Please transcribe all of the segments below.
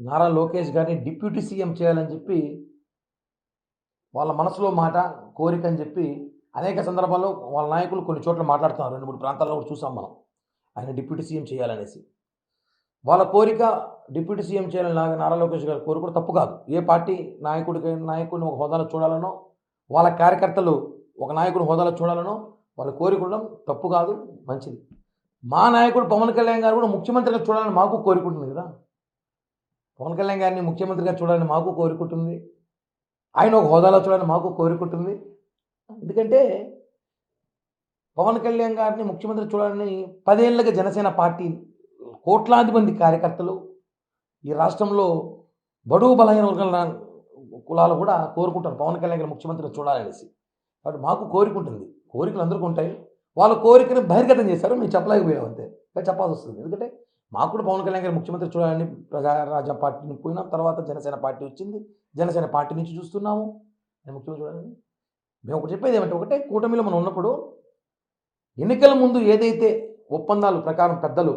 నారా లోకేష్ గారిని deputy CM చేయాలని చెప్పి వాళ్ళ మనసులో మాట కోరిక అని చెప్పి అనేక సందర్భాల్లో వాళ్ళ నాయకులు కొన్ని చోట్ల మాట్లాడుతున్నారు. 2-3 ప్రాంతాల్లో కూడా చూసాం మనం. ఆయన డిప్యూటీ సీఎం చేయాలనేసి వాళ్ళ కోరిక. డిప్యూటీ సీఎం చేయాలని నారా లోకేష్ గారి కోరిక కూడా తప్పు కాదు. ఏ పార్టీ నాయకుడిని ఒక హోదాలో చూడాలనో, వాళ్ళ కార్యకర్తలు ఒక నాయకుడి హోదాలో చూడాలనో వాళ్ళ కోరిక ఉండడం తప్పు కాదు, మంచిది. మా నాయకుడు పవన్ కళ్యాణ్ గారు కూడా ముఖ్యమంత్రిగా చూడాలని మాకు కోరిక ఉంటుంది కదా. పవన్ కళ్యాణ్ గారిని ముఖ్యమంత్రిగా చూడాలని మాకు కోరిక ఉంటుంది. ఆయన ఒక హోదాలో చూడాలని మాకు కోరిక ఉంటుంది. ఎందుకంటే పవన్ కళ్యాణ్ గారిని ముఖ్యమంత్రి చూడాలని 10 ఏళ్ళగా జనసేన పార్టీ కోట్లాది మంది కార్యకర్తలు ఈ రాష్ట్రంలో బడుగు బలహీన వర్గాల కులాలు కూడా కోరుకుంటారు పవన్ కళ్యాణ్ గారిని ముఖ్యమంత్రిగా చూడాలనేసి. కాబట్టి మాకు కోరిక ఉంటుంది, కోరికలు అందరికీ ఉంటాయి. వాళ్ళ కోరికను బహిర్గతం చేశారు, మేము చెప్పలేకపోయాం అంతే, చెప్పాల్సి వస్తుంది. ఎందుకంటే మాకు కూడా పవన్ కళ్యాణ్ గారు ముఖ్యమంత్రి చూడాలని ప్రజారాజ్యం పార్టీని పోయినాం. తర్వాత జనసేన పార్టీ వచ్చింది, జనసేన పార్టీ నుంచి చూస్తున్నాము ఆయన ముఖ్యమంత్రి చూడాలని. మేము ఒకటి చెప్పేది ఏమంటే, ఒకటే కూటమిలో మనం ఉన్నప్పుడు ఎన్నికల ముందు ఏదైతే ఒప్పందాల ప్రకారం పెద్దలు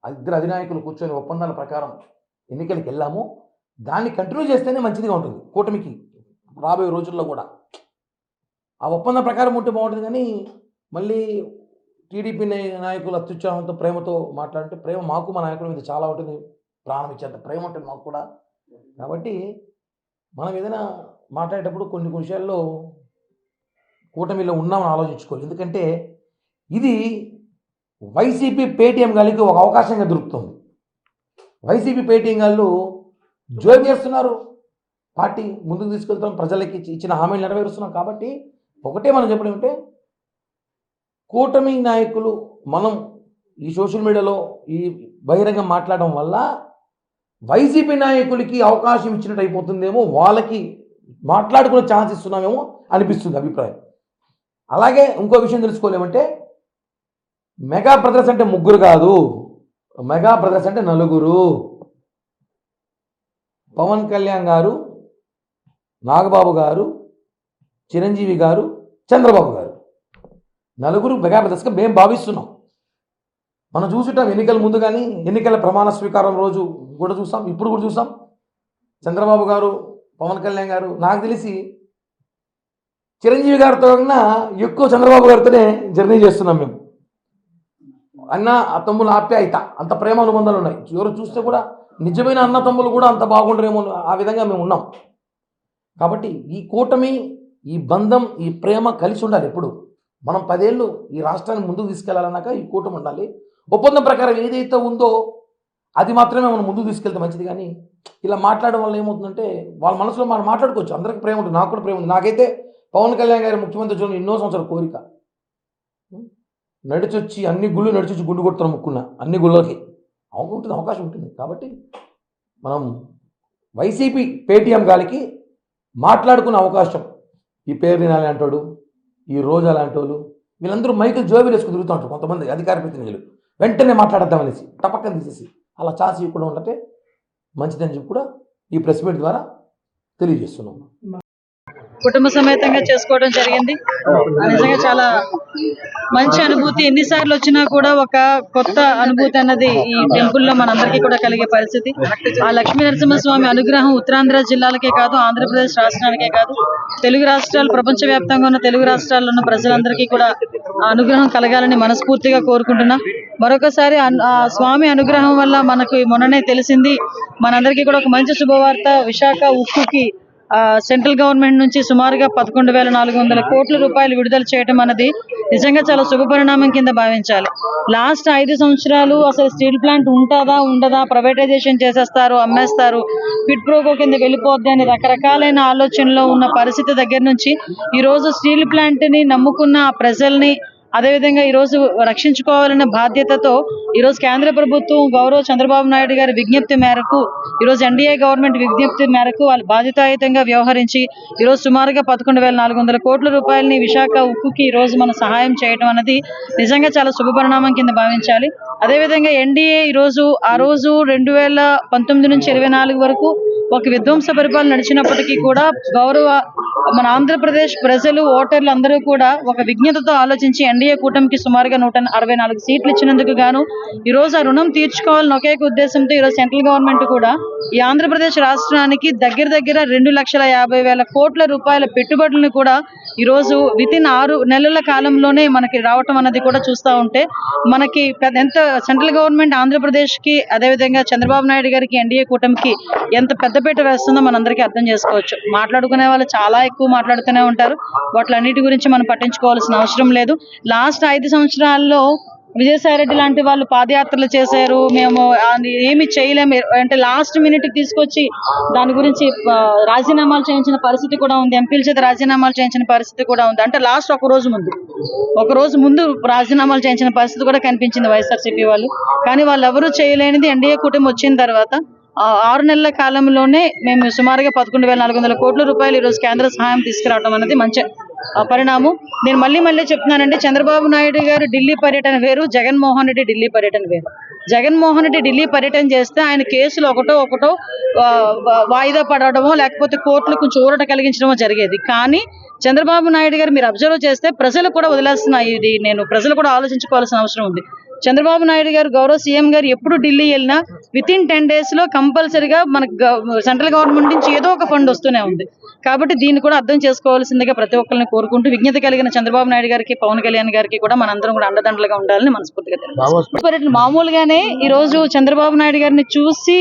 ఇద్దరు అధినాయకులు కూర్చొని ఒప్పందాల ప్రకారం ఎన్నికలకు వెళ్ళామో దాన్ని కంటిన్యూ చేస్తేనే మంచిదిగా ఉంటుంది కూటమికి రాబోయే రోజుల్లో కూడా. ఆ ఒప్పందం ప్రకారం ఉంటే బాగుంటుంది. కానీ మళ్ళీ టీడీపీ నాయకులు అత్యుత్సాహంతో ప్రేమతో మాట్లాడితే, ప్రేమ మాకు మా నాయకుల మీద చాలా ఉంటుంది, ప్రాణం ఇచ్చేంత ప్రేమ ఉంటుంది మాకు కూడా. కాబట్టి మనం ఏదైనా మాట్లాడేటప్పుడు కొన్ని విషయాల్లో కూటమిలో ఉన్నామని ఆలోచించుకోవాలి. ఎందుకంటే ఇది వైసీపీ పేటీఎం గాలికి ఒక అవకాశంగా దొరుకుతుంది. వైసీపీ పేటీఎం గాళ్ళు జోబు చేస్తున్నారు, పార్టీ ముందుకు తీసుకెళ్తాం, ప్రజలకి ఇచ్చిన హామీలు నెరవేరుస్తున్నాం. కాబట్టి ఒకటే మనం చెప్పడం అంటే, కూటమి నాయకులు మనం ఈ సోషల్ మీడియాలో ఈ బహిరంగ మాట్లాడడం వల్ల వైసీపీ నాయకులకి అవకాశం ఇచ్చినట్టు అయిపోతుందేమో, వాళ్ళకి మాట్లాడుకునే ఛాన్స్ ఇస్తున్నామేమో అనిపిస్తుంది అభిప్రాయం. అలాగే ఇంకో విషయం తెలుసుకోలేమంటే, మెగా బ్రదర్స్ అంటే 3 కాదు, మెగా బ్రదర్స్ అంటే 4. పవన్ కళ్యాణ్ గారు, నాగబాబు గారు, చిరంజీవి గారు, చంద్రబాబు గారు, 4 మెగా బ్రదర్స్గా మేము భావిస్తున్నాం. మనం చూసుంటాం ఎన్నికల ముందు కానీ, ఎన్నికల ప్రమాణ స్వీకారం రోజు కూడా చూసాం, ఇప్పుడు కూడా చూసాం. చంద్రబాబు గారు, పవన్ కళ్యాణ్ గారు, నాకు తెలిసి చిరంజీవి గారితో కన్నా ఎక్కువ చంద్రబాబు గారితోనే జర్నీ చేస్తున్నాం మేము. అన్న తమ్ముల ఆప్యాయత, అంత ప్రేమ అనుబంధాలు ఉన్నాయి. ఎవరు చూస్తే కూడా నిజమైన అన్న తమ్ములు కూడా అంత బాగుండరేమో, ఆ విధంగా మేము ఉన్నాం. కాబట్టి ఈ కూటమి, ఈ బంధం, ఈ ప్రేమ కలిసి ఉండాలి ఎప్పుడు. మనం 10 ఏళ్ళు ఈ రాష్ట్రాన్ని ముందుకు తీసుకెళ్లాలన్నాక ఈ కూటమి ఉండాలి. ఒప్పందం ప్రకారం ఏదైతే ఉందో అది మాత్రమే మనం ముందుకు తీసుకెళ్తే మంచిది. కానీ ఇలా మాట్లాడడం వల్ల ఏమవుతుందంటే, వాళ్ళ మనసులో మనం మాట్లాడుకోవచ్చు, అందరికీ ప్రేమ ఉంటుంది, నాకు కూడా ప్రేమ ఉంది. నాకైతే పవన్ కళ్యాణ్ గారి ముఖ్యమంత్రి చూడండి ఎన్నో సంవత్సరాల కోరిక. నడిచొచ్చి అన్ని గుళ్ళు నడిచొచ్చి గుండు కొడుతున్న ముక్కున్న అన్ని గుళ్ళకి ఉంటుంది, అవకాశం ఉంటుంది. కాబట్టి మనం వైసీపీ పేటీఎం గాలికి మాట్లాడుకునే అవకాశం, ఈ పేరు లాంటి వాడు, ఈ రోజా లాంటి వాళ్ళు, వీళ్ళందరూ మైకులు జోబీలు వేసుకుని తిరుగుతూ ఉంటారు. కొంతమంది అధికార ప్రతినిధులు వెంటనే మాట్లాడద్దామనేసి టపక్కన తీసేసి అలా ఛాన్స్ ఇవ్వకుండా ఉంటే మంచిదని చెప్పి కూడా ఈ ప్రెస్ మీట్ ద్వారా తెలియజేస్తున్నాం. కుటుంబ సమేతంగా చేసుకోవడం జరిగింది. నిజంగా చాలా మంచి అనుభూతి. ఎన్నిసార్లు వచ్చినా కూడా ఒక కొత్త అనుభూతి అన్నది ఈ టెంపుల్లో మనందరికీ కూడా కలిగే పరిస్థితి. ఆ లక్ష్మీ నరసింహస్వామి అనుగ్రహం ఉత్తరాంధ్ర జిల్లాలకే కాదు, ఆంధ్రప్రదేశ్ రాష్ట్రానికే కాదు, తెలుగు రాష్ట్రాలు, ప్రపంచవ్యాప్తంగా ఉన్న తెలుగు రాష్ట్రాల్లో ఉన్న ప్రజలందరికీ కూడా ఆ అనుగ్రహం కలగాలని మనస్ఫూర్తిగా కోరుకుంటున్నా. మరొకసారి ఆ స్వామి అనుగ్రహం వల్ల మనకు మొన్ననే తెలిసింది, మనందరికీ కూడా ఒక మంచి శుభవార్త. విశాఖ ఉక్కుకి సెంట్రల్ గవర్నమెంట్ నుంచి సుమారుగా 11,400 కోట్ల రూపాయలు విడుదల చేయడం అన్నది నిజంగా చాలా శుభ పరిణామం కింద భావించాలి. లాస్ట్ 5 సంవత్సరాలు అసలు స్టీల్ ప్లాంట్ ఉంటుందా ఉండదా, ప్రైవేటైజేషన్ చేసేస్తారు, అమ్మేస్తారు, క్విడ్ ప్రోకో కింద వెళ్ళిపోద్ది అని రకరకాలైన ఆలోచనలో ఉన్న పరిస్థితి దగ్గర నుంచి ఈరోజు స్టీల్ ప్లాంట్ ని నమ్ముకున్న ప్రజల్ని, అదేవిధంగా ఈరోజు రక్షించుకోవాలన్న బాధ్యతతో ఈరోజు కేంద్ర ప్రభుత్వం గౌరవ చంద్రబాబు నాయుడు గారి విజ్ఞప్తి మేరకు, ఈరోజు ఎన్డీఏ గవర్నమెంట్ విజ్ఞప్తి మేరకు వాళ్ళు బాధ్యతాయుతంగా వ్యవహరించి ఈరోజు సుమారుగా 11,400 కోట్ల రూపాయలని విశాఖ ఉక్కుకి ఈరోజు మనం సహాయం చేయడం అనేది నిజంగా చాలా శుభపరిణామం కింద భావించాలి. అదేవిధంగా ఎన్డీఏ ఆ రోజు 2019 నుంచి 24 వరకు ఒక విధ్వంస పరిపాలన నడిచినప్పటికీ కూడా మన ఆంధ్రప్రదేశ్ ప్రజలు ఓటర్లు అందరూ కూడా ఒక విజ్ఞతతో ఆలోచించి ఎన్డీఏ కూటమికి సుమారుగా 164 సీట్లు ఇచ్చినందుకు గాను ఈ రోజు ఆ రుణం తీర్చుకోవాలని ఒకే ఉద్దేశంతో ఈరోజు సెంట్రల్ గవర్నమెంట్ కూడా ఈ ఆంధ్రప్రదేశ్ రాష్ట్రానికి దగ్గర 2,50,000 కోట్ల రూపాయల పెట్టుబడులను కూడా ఈ రోజు వితిన్ 6 నెలల కాలంలోనే మనకి రావటం అన్నది కూడా చూస్తూ ఉంటే మనకి ఎంత సెంట్రల్ గవర్నమెంట్ ఆంధ్రప్రదేశ్ కి అదేవిధంగా చంద్రబాబు నాయుడు గారికి ఎన్డీఏ కూటమికి ఎంత పెద్దపీట వేస్తుందో మనందరికీ అర్థం చేసుకోవచ్చు. మాట్లాడుకునే వాళ్ళు చాలా ఎక్కువ మాట్లాడుతూనే ఉంటారు. వాటిలన్నిటి గురించి మనం పట్టించుకోవాల్సిన అవసరం లేదు. లాస్ట్ 5 సంవత్సరాల్లో విజయసాయి రెడ్డి లాంటి వాళ్ళు పాదయాత్రలు చేశారు, మేము ఏమి చేయలేము అంటే లాస్ట్ మినిట్ తీసుకొచ్చి దాని గురించి రాజీనామాలు చేయించిన పరిస్థితి కూడా ఉంది. ఎంపీల చేత రాజీనామాలు చేయించిన పరిస్థితి కూడా ఉంది. అంటే లాస్ట్ ఒక రోజు ముందు రాజీనామాలు చేయించిన పరిస్థితి కూడా కనిపించింది వైఎస్ఆర్సీపీ వాళ్ళు. కానీ వాళ్ళు ఎవరూ చేయలేనిది ఎన్డీఏ కూటమి వచ్చిన తర్వాత 6 నెలల కాలంలోనే మేము సుమారుగా 11,400 కోట్ల రూపాయలు ఈరోజు కేంద్ర సహాయం తీసుకురావడం అనేది మంచి పరిణామం. నేను మళ్ళీ చెప్తున్నానండి, చంద్రబాబు నాయుడు గారు ఢిల్లీ పర్యటన వేరు, జగన్మోహన్ రెడ్డి ఢిల్లీ పర్యటన వేరు. జగన్మోహన్ రెడ్డి ఢిల్లీ పర్యటన చేస్తే ఆయన కేసులు ఒకటో వాయిదా పడడమో లేకపోతే కోర్టులు కొంచెం ఊరట కలిగించడమో జరిగేది. కానీ చంద్రబాబు నాయుడు గారు మీరు అబ్జర్వ్ చేస్తే ప్రజలు కూడా వదిలేస్తున్నాయి. ఇది ప్రజలు కూడా ఆలోచించుకోవాల్సిన అవసరం ఉంది. చంద్రబాబు నాయుడు గారు గౌరవ సీఎం గారు ఎప్పుడు ఢిల్లీ వెళ్ళినా వితిన్ 10 days లో కంపల్సరిగా మనకు సెంట్రల్ గవర్నమెంట్ నుంచి ఏదో ఒక ఫండ్ వస్తూనే ఉంది. కాబట్టి దీన్ని కూడా అర్థం చేసుకోవాల్సిందిగా ప్రతి ఒక్కరిని కోరుకుంటూ విజ్ఞత కలిగిన చంద్రబాబు నాయుడు గారికి పవన్ కళ్యాణ్ గారికి కూడా మనందరం కూడా అండదండలుగా ఉండాలని మనస్ఫూర్తిగా తెలియజేస్తున్నాం. మామూలుగానే ఈ రోజు చంద్రబాబు నాయుడు గారిని చూసి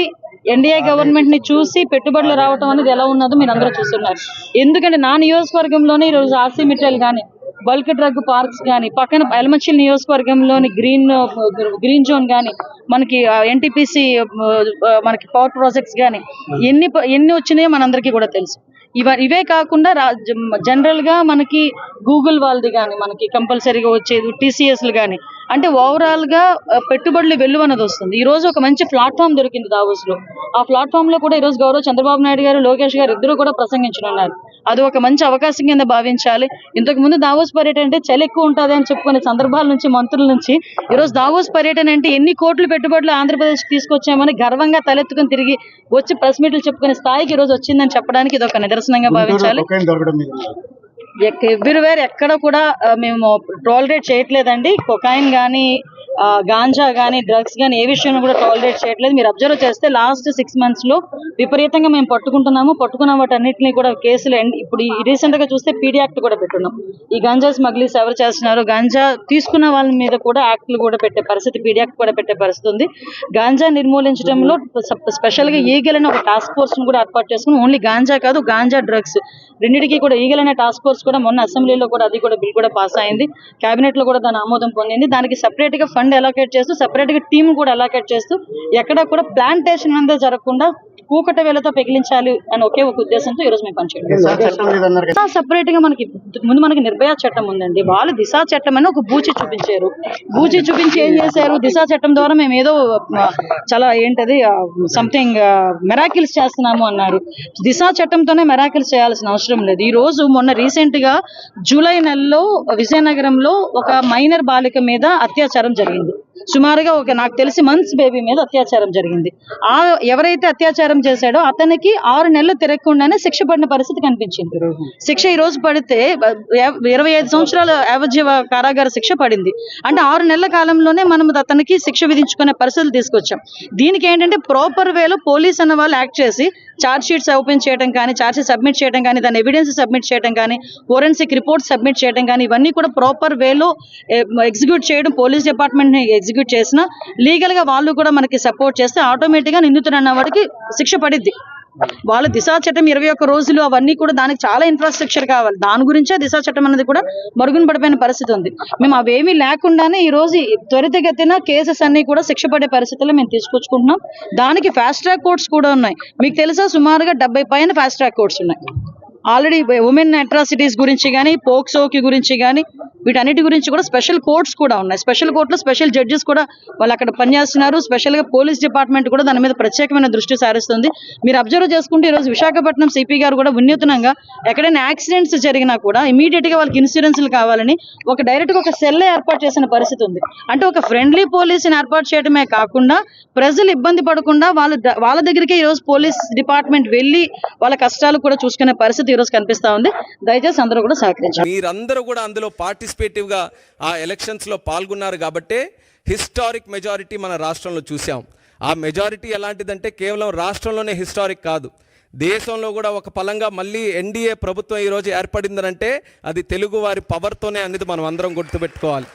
ఎన్డీఏ గవర్నమెంట్ ని చూసి పెట్టుబడులు రావటం అనేది ఎలా ఉన్నదో మీరు అందరూ చూస్తున్నారు. ఎందుకంటే నా నియోజకవర్గంలోనే ఈ రోజు ఆర్సీ మెటీరియల్ కానీ బల్క్ డ్రగ్ పార్క్స్ కానీ పక్కన ఎలమంచిల్ నియోజకవర్గంలోని గ్రీన్ జోన్ కానీ మనకి ఎన్టీపీసీ మనకి పవర్ ప్రాజెక్ట్స్ కానీ ఎన్ని వచ్చినాయో మనందరికీ కూడా తెలుసు. ఇవే కాకుండా జనరల్ గా మనకి గూగుల్ వాళ్ళది కానీ మనకి కంపల్సరీగా వచ్చేది టీసీఎస్లు కానీ అంటే ఓవరాల్ గా పెట్టుబడులు వెల్లువన్నది వస్తుంది. ఈ రోజు ఒక మంచి ప్లాట్ఫామ్ దొరికింది దావోస్ లో. ఆ ప్లాట్ఫామ్ లో కూడా ఈ రోజు గౌరవ చంద్రబాబు నాయుడు గారు లోకేష్ గారు ఇద్దరు కూడా ప్రసంగించనున్నారు. అది ఒక మంచి అవకాశం కింద భావించాలి. ఇంతకు ముందు దావోస్ పర్యటన అంటే చలి ఎక్కువ ఉంటుంది అని చెప్పుకునే సందర్భాల నుంచి మంత్రుల నుంచి ఈ రోజు దావోస్ పర్యటన అంటే ఎన్ని కోట్ల పెట్టుబడులు ఆంధ్రప్రదేశ్ తీసుకొచ్చామని గర్వంగా తలెత్తుకుని తిరిగి వచ్చి ప్రెస్ మీట్లు చెప్పుకునే స్థాయికి ఈ రోజు వచ్చిందని చెప్పడానికి ఇది ఒక నిదర్శనంగా భావించాలి. ఎవ్రీవేర్ ఎక్కడ కూడా మేము టాలరేట్ చేయట్లేదండి. కొకైన్ కానీ గాంజా కానీ డ్రగ్స్ కానీ ఏ విషయంలో కూడా టాలరేట్ చేయట్లేదు. మీరు అబ్జర్వ్ చేస్తే లాస్ట్ 6 months లో విపరీతంగా మేము పట్టుకున్న వాటన్నిటిని కూడా కేసులు ఇప్పుడు రీసెంట్ గా చూస్తే పీడీ యాక్ట్ కూడా పెట్టున్నాం. ఈ గాంజా స్మగ్లింగ్స్ ఎవరు చేస్తున్నారు, గాంజా తీసుకున్న వాళ్ళ మీద కూడా యాక్ట్లు కూడా పెట్టే పరిస్థితి, పీడీ యాక్ట్ కూడా పెట్టే పరిస్థితి ఉంది. గాంజా నిర్మూలించడంలో స్పెషల్ గా ఈగల్ అనే ఒక టాస్క్ ఫోర్స్ ను కూడా ఏర్పాటు చేసుకుని ఓన్లీ గాంజా కాదు గాంజా డ్రగ్స్ రెండింటికి కూడా ఈగల్ అనే టాస్క్ ఫోర్స్ కూడా మొన్న అసెంబ్లీలో కూడా అది కూడా బిల్ కూడా పాస్ అయింది. కేబినెట్ లో కూడా దాని ఆమోదం పొందింది. దానికి సెపరేట్ గా ఫండ్ అలోకేట్ చేస్తూ సెపరేట్ గా టీమ్ కూడా అలోకేట్ చేస్తూ ఎక్కడ కూడా ప్లాంటేషన్ అనేది జరగకుండా కూకట వేలతో పెగిలించాలి అని ఒకే ఒక ఉద్దేశంతో ఈ రోజు మేము పనిచేయాలి. సెపరేట్ గా మనకి నిర్భయ చట్టం ఉందండి. వాళ్ళు దిశా చట్టం అని ఒక బూచి చూపించారు. బూచి చూపించి ఏం చేశారు, దిశా చట్టం ద్వారా మేము ఏదో చాలా ఏంటది సంథింగ్ మెరాకిల్స్ చేస్తున్నాము అన్నారు. దిశా చట్టంతోనే మెరాకిల్స్ చేయాల్సిన అవసరం లేదు. ఈ రోజు మొన్న రీసెంట్ గా జూలై నెలలో విజయనగరంలో ఒక మైనర్ బాలిక మీద అత్యాచారం జరిగింది. సుమారుగా నాకు తెలిసి మంత్స్ బేబీ మీద అత్యాచారం జరిగింది. ఎవరైతే అత్యాచారం చేశాడో అతనికి 6 నెలలు తిరగకుండానే శిక్ష పడిన పరిస్థితి కనిపించింది. శిక్ష ఈ రోజు పడితే 25 సంవత్సరాల యావజ్జీవ కారాగార శిక్ష పడింది. అంటే 6 నెలల కాలంలోనే మనం అతనికి శిక్ష విధించుకునే పరిస్థితులు తీసుకొచ్చాం. దీనికి ఏంటంటే ప్రాపర్ వేలో పోలీస్ అన్న వాళ్ళు యాక్ట్ చేసి ఛార్జ్ షీట్స్ ఓపెన్ చేయడం కానీ, ఛార్జ్ షీట్ సబ్మిట్ చేయడం కానీ, దాని ఎవిడెన్స్ సబ్మిట్ చేయడం కానీ, ఫోరెన్సిక్ రిపోర్ట్ సబ్మిట్ చేయడం కానీ ఇవన్నీ కూడా ప్రాపర్ వేలో ఎగ్జిక్యూట్ చేయడం, పోలీస్ డిపార్ట్మెంట్ ని ఎగ్జిక్యూట్ చేసినా లీగల్ గా వాళ్ళు కూడా మనకి సపోర్ట్ చేస్తే ఆటోమేటిక్ గా నిందితుడన్న వాడికి శిక్ష పడిద్ది. వాళ్ళ దిశా చట్టం 21 రోజులు అవన్నీ కూడా దానికి చాలా ఇన్ఫ్రాస్ట్రక్చర్ కావాలి. దాని గురించే దిశా చట్టం అనేది కూడా మరుగున పడిపోయిన పరిస్థితి ఉంది. మేము అవేమీ లేకుండానే ఈ రోజు త్వరితగతిన కేసెస్ అన్ని కూడా శిక్ష పడే పరిస్థితుల్లో మేము తీసుకొచ్చుకుంటున్నాం. దానికి ఫాస్ట్ ట్రాక్ కోర్ట్స్ కూడా ఉన్నాయి. మీకు తెలుసా సుమారుగా 70 పైన ఫాస్ట్ ట్రాక్ కోర్ట్స్ ఉన్నాయి. ఆల్రెడీ ఉమెన్ అట్రాసిటీస్ గురించి కానీ, పోక్సోకి గురించి కానీ వీటన్నిటి గురించి కూడా స్పెషల్ కోర్ట్స్ కూడా ఉన్నాయి. స్పెషల్ కోర్టులో స్పెషల్ జడ్జెస్ కూడా వాళ్ళు అక్కడ పనిచేస్తున్నారు. స్పెషల్గా పోలీస్ డిపార్ట్మెంట్ కూడా దాని మీద ప్రత్యేకమైన దృష్టి సారిస్తుంది. మీరు అబ్జర్వ్ చేసుకుంటే ఈరోజు విశాఖపట్నం సిపి గారు కూడా వినూత్నంగా ఎక్కడైనా యాక్సిడెంట్స్ జరిగినా కూడా ఇమీడియట్గా వాళ్ళకి ఇన్సూరెన్స్లు కావాలని డైరెక్ట్గా ఒక సెల్ ఏర్పాటు చేసిన పరిస్థితి ఉంది. అంటే ఒక ఫ్రెండ్లీ పోలీసుని ఏర్పాటు చేయడమే కాకుండా ప్రజలు ఇబ్బంది పడకుండా వాళ్ళ దగ్గరికే ఈరోజు పోలీస్ డిపార్ట్మెంట్ వెళ్ళి వాళ్ళ కష్టాలు కూడా చూసుకునే పరిస్థితి ఈరోజు కనిపిస్తా ఉంది. దయచేసి అందరూ కూడా సహకరించారు. మీరందరూ కూడా అందులో పార్టిసిపేటివ్గా ఆ ఎలక్షన్స్లో పాల్గొన్నారు కాబట్టే హిస్టారిక్ మెజారిటీ మన రాష్ట్రంలో చూసాం. ఆ మెజారిటీ ఎలాంటిదంటే కేవలం రాష్ట్రంలోనే హిస్టారిక్ కాదు, దేశంలో కూడా ఒక పలంగా మళ్ళీ ఎన్డీఏ ప్రభుత్వం ఈరోజు ఏర్పడిందనంటే అది తెలుగు వారి పవర్తోనే అనేది మనం అందరం గుర్తుపెట్టుకోవాలి.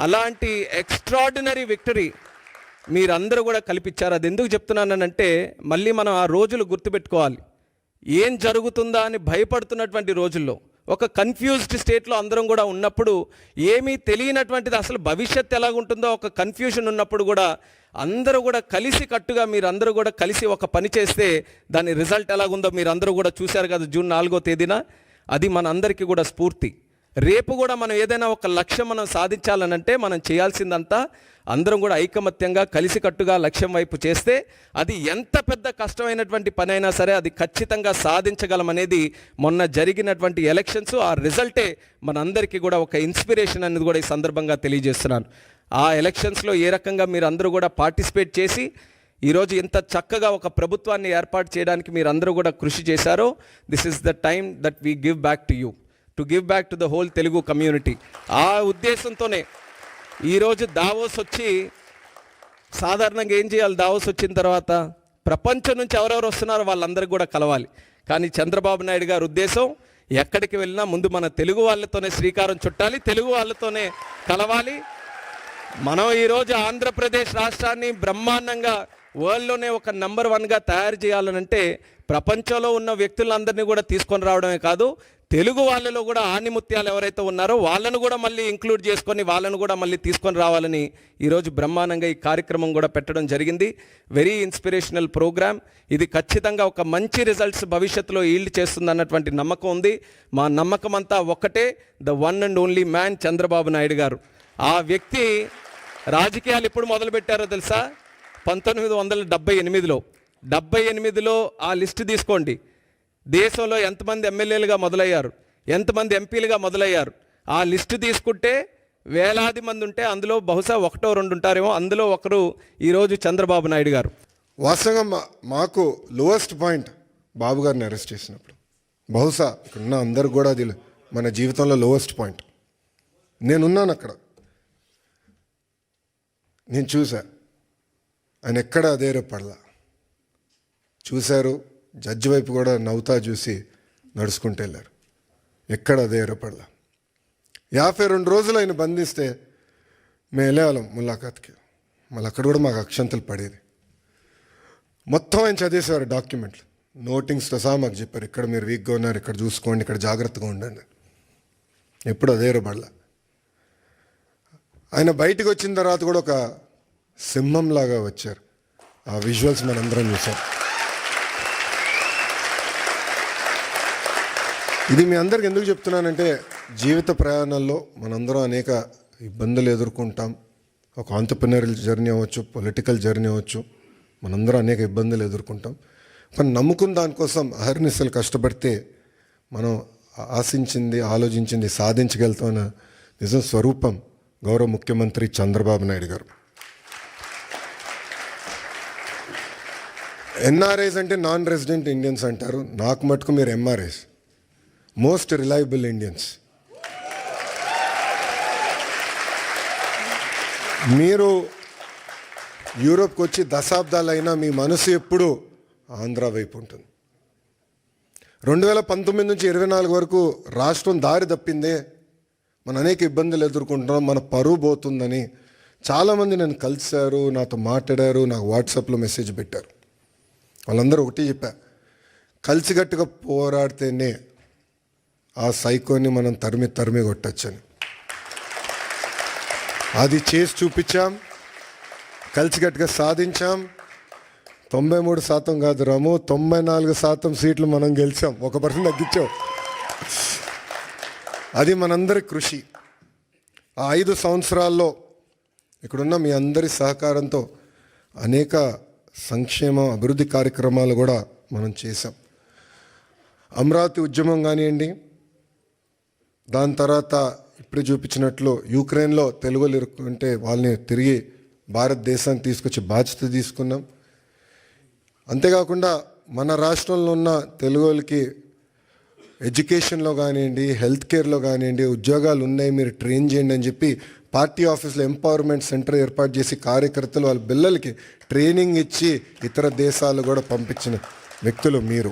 అలాంటి ఎక్స్ట్రాడినరీ విక్టరీ మీరందరూ కూడా కల్పించారు. అది ఎందుకు చెప్తున్నానంటే మళ్ళీ మనం ఆ రోజులు గుర్తుపెట్టుకోవాలి. ఏం జరుగుతుందా అని భయపడుతున్నటువంటి రోజుల్లో, ఒక కన్ఫ్యూజ్డ్ స్టేట్లో అందరం కూడా ఉన్నప్పుడు, ఏమీ తెలియనటువంటిది అసలు భవిష్యత్తు ఎలాగుంటుందో ఒక కన్ఫ్యూషన్ ఉన్నప్పుడు కూడా అందరూ కూడా కలిసి కట్టుగా మీరందరూ కూడా కలిసి ఒక పని చేస్తే దాని రిజల్ట్ ఎలాగుందో మీరందరూ కూడా చూశారు కదా జూన్ 4వ తేదీన. అది మన అందరికీ కూడా స్ఫూర్తి. రేపు కూడా మనం ఏదైనా ఒక లక్ష్యం మనం సాధించాలనంటే మనం చేయాల్సిందంతా అందరం కూడా ఐకమత్యంగా కలిసికట్టుగా లక్ష్యం వైపు చేస్తే అది ఎంత పెద్ద కష్టమైనటువంటి పని అయినా సరే అది ఖచ్చితంగా సాధించగలమనేది మొన్న జరిగినటువంటి ఎలక్షన్స్ ఆ రిజల్టే మనందరికీ కూడా ఒక ఇన్స్పిరేషన్ అనేది కూడా ఈ సందర్భంగా తెలియజేస్తున్నాను. ఆ ఎలక్షన్స్లో ఏ రకంగా మీరు అందరూ కూడా పార్టిసిపేట్ చేసి ఈరోజు ఇంత చక్కగా ఒక ప్రభుత్వాన్ని ఏర్పాటు చేయడానికి మీరు అందరూ కూడా కృషి చేశారో, this is the time that we give back to you, to give back to the whole Telugu community. ఆ ఉద్దేశంతోనే ఈరోజు దావోస్ వచ్చి, సాధారణంగా ఏం చేయాలి దావోస్ వచ్చిన తర్వాత ప్రపంచం నుంచి ఎవరెవరు వస్తున్నారో వాళ్ళందరికీ కూడా కలవాలి. కానీ చంద్రబాబు నాయుడు గారి ఉద్దేశం ఎక్కడికి వెళ్ళినా ముందు మన తెలుగు వాళ్ళతోనే శ్రీకారం చుట్టాలి, తెలుగు వాళ్ళతోనే కలవాలి. మనం ఈరోజు ఆంధ్రప్రదేశ్ రాష్ట్రాన్ని బ్రహ్మాండంగా వరల్డ్లోనే ఒక నెంబర్ 1గా తయారు చేయాలనంటే ప్రపంచంలో ఉన్న వ్యక్తులందరినీ కూడా తీసుకొని రావడమే కాదు, తెలుగు వాళ్ళలో కూడా ఆణిముత్యాలు ఎవరైతే ఉన్నారో వాళ్ళను కూడా మళ్ళీ ఇంక్లూడ్ చేసుకొని వాళ్ళను కూడా మళ్ళీ తీసుకొని రావాలని ఈరోజు బ్రహ్మాండంగా ఈ కార్యక్రమం కూడా పెట్టడం జరిగింది. Very inspirational program. ఇది ఖచ్చితంగా ఒక మంచి రిజల్ట్స్ భవిష్యత్తులో ఈల్డ్ చేస్తుంది అన్నటువంటి నమ్మకం ఉంది. మా నమ్మకం అంతా ఒక్కటే, the one and only man Chandrababu Naidu గారు. ఆ వ్యక్తి రాజకీయాలు ఎప్పుడు మొదలుపెట్టారో తెలుసా? 1978లో. 78లో ఆ లిస్టు తీసుకోండి. దేశంలో ఎంతమంది ఎమ్మెల్యేలుగా మొదలయ్యారు, ఎంతమంది ఎంపీలుగా మొదలయ్యారు, ఆ లిస్టు తీసుకుంటే వేలాది మంది ఉంటే అందులో బహుశా 1-2 ఉంటారేమో. అందులో ఒకరు ఈరోజు చంద్రబాబు నాయుడు గారు. వాస్తవంగా మాకు లోయెస్ట్ పాయింట్ బాబు గారిని అరెస్ట్ చేసినప్పుడు, బహుశా ఇక్కడున్న అందరు కూడా అది మన జీవితంలో లోయెస్ట్ పాయింట్. నేనున్నాను అక్కడ, నేను చూసా ఆయన ఎక్కడ అధైర్యపడలా. చూశారు, జడ్జి వైపు కూడా నవ్వుతా చూసి నడుచుకుంటూ వెళ్ళారు. ఎక్కడ అధైర్యపడలా. 52 రోజులు ఆయన బంధిస్తే మేము వెళ్ళేవాళ్ళం ములాఖాత్కి. మళ్ళీ అక్కడ కూడా మాకు అక్షంతలు పడేది. మొత్తం ఆయన చదివేసేవారు డాక్యుమెంట్లు, నోటింగ్స్తో సహా మాకు చెప్పారు, ఇక్కడ మీరు వీక్గా ఉన్నారు, ఇక్కడ చూసుకోండి, ఇక్కడ జాగ్రత్తగా ఉండండి. ఎప్పుడు అధైర్యపడలా. ఆయన బయటకు వచ్చిన తర్వాత కూడా ఒక సింహంలాగా వచ్చారు. ఆ విజువల్స్ మనందరం చూసాం. ఇది మీ అందరికి ఎందుకు చెప్తున్నానంటే, జీవిత ప్రయాణాల్లో మనందరం అనేక ఇబ్బందులు ఎదుర్కొంటాం. ఒక ఆంటర్‌ప్రెన్యూరియల్ జర్నీ అవ్వచ్చు, పొలిటికల్ జర్నీ అవ్వచ్చు, మనందరం అనేక ఇబ్బందులు ఎదుర్కొంటాం. కానీ నమ్ముకున్న దానికోసం అహర్నిశలు కష్టపడితే మనం ఆశించింది, ఆలోచించింది సాధించగలుగుతామన్న నిజం స్వరూపం గౌరవ ముఖ్యమంత్రి చంద్రబాబు నాయుడు గారు. ఎన్ఆర్ఐస్ అంటే నాన్ రెసిడెంట్ ఇండియన్స్ అంటారు. నాకు మటుకు మీరు ఎంఆర్ఐస్, మోస్ట్ రిలయబుల్ ఇండియన్స్. మీరు యూరోప్కి వచ్చి దశాబ్దాలైనా మీ మనసు ఎప్పుడు ఆంధ్ర వైపు ఉంటుంది. 2019 నుంచి 24 వరకు రాష్ట్రం దారి తప్పిందే, మనం అనేక ఇబ్బందులు ఎదుర్కొంటున్నాం, మన పరువు పోతుందని చాలామంది నన్ను కలిశారు, నాతో మాట్లాడారు, నాకు వాట్సాప్లో మెసేజ్ పెట్టారు. వాళ్ళందరూ ఒకటి చెప్పా, కలిసికట్టుగా పోరాడితేనే ఆ సైకోని మనం తరిమి కొట్టచ్చని. అది చేసి చూపించాం, కలిసికట్టుగా సాధించాం. 93% కాదు రాము, 94% సీట్లు మనం గెలిచాం. 1% తగ్గించాం. అది మనందరి కృషి. ఆ 5 సంవత్సరాల్లో ఇక్కడున్న మీ అందరి సహకారంతో అనేక సంక్షేమ అభివృద్ధి కార్యక్రమాలు కూడా మనం చేశాం. అమరావతి ఉద్యమం కానివ్వండి, దాని తర్వాత ఇప్పుడు చూపించినట్లు యుక్రెయిన్లో తెలుగులు ఇరుక్కుంటే వాళ్ళని తిరిగి భారతదేశానికి తీసుకొచ్చి బాధ్యత తీసుకున్నాం. అంతేకాకుండా మన రాష్ట్రంలో ఉన్న తెలుగులకి ఎడ్యుకేషన్లో కానివ్వండి, హెల్త్ కేర్లో కానివ్వండి ఉద్యోగాలు ఉన్నాయి, మీరు ట్రైన్ చేయండి అని చెప్పి పార్టీ ఆఫీస్లో ఎంపవర్మెంట్ సెంటర్ ఏర్పాటు చేసి కార్యకర్తలు వాళ్ళ పిల్లలకి ట్రైనింగ్ ఇచ్చి ఇతర దేశాలు కూడా పంపించిన వ్యక్తులు మీరు.